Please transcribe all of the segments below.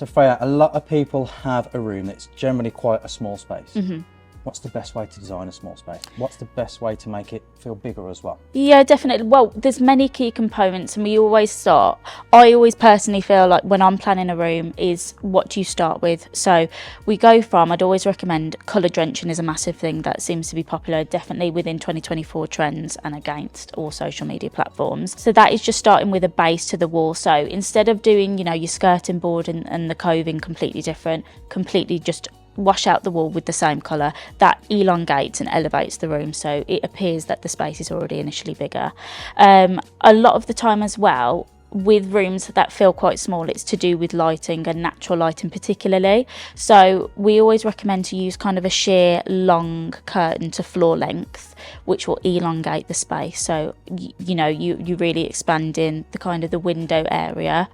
So Freya, a lot of people have a room that's generally quite a small space. Mm-hmm. What's the best way to design a small space? What's the best way to make it feel bigger as well? Yeah, definitely. Well, there's many key components, and we always start. I always personally feel like when I'm planning a room is what do you start with? So we go from, I'd always recommend colour drenching is a massive thing that seems to be popular, definitely within 2024 trends and against all social media platforms. So that is just starting with a base to the wall. So instead of doing, you know, your skirting board and the coving completely different, completely just wash out the wall with the same colour, that elongates and elevates the room, so it appears that the space is already initially bigger. A lot of the time as well, with rooms that feel quite small, it's to do with lighting and natural lighting particularly. So we always recommend to use kind of a sheer long curtain to floor length, which will elongate the space. So you know, you really expand in the kind of the window area.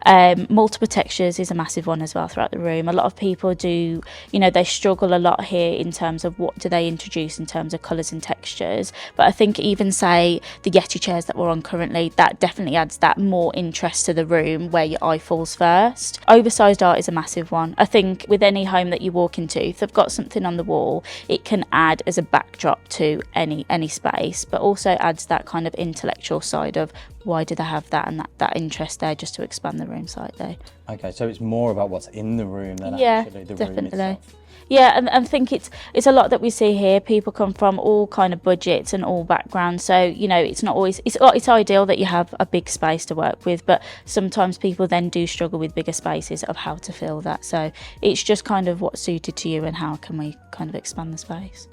Multiple textures is a massive one as well throughout the room. A lot of people do, you know, they struggle a lot here in terms of what do they introduce in terms of colours and textures. But I think even say the Yeti chairs that we're on currently, that definitely adds that more interest to the room where your eye falls first. Oversized art is a massive one. I think with any home that you walk into, if they've got something on the wall, it can add as a backdrop to any space, but also adds that kind of intellectual side of why do they have that, and that interest there just to expand the room slightly. Okay, so it's more about what's in the room than actually the room itself. Yeah, and I think it's a lot that we see here. People come from all kind of budgets and all backgrounds, so you know it's not always it's ideal that you have a big space to work with, but sometimes people then do struggle with bigger spaces of how to fill that. So it's just kind of what's suited to you and how can we kind of expand the space.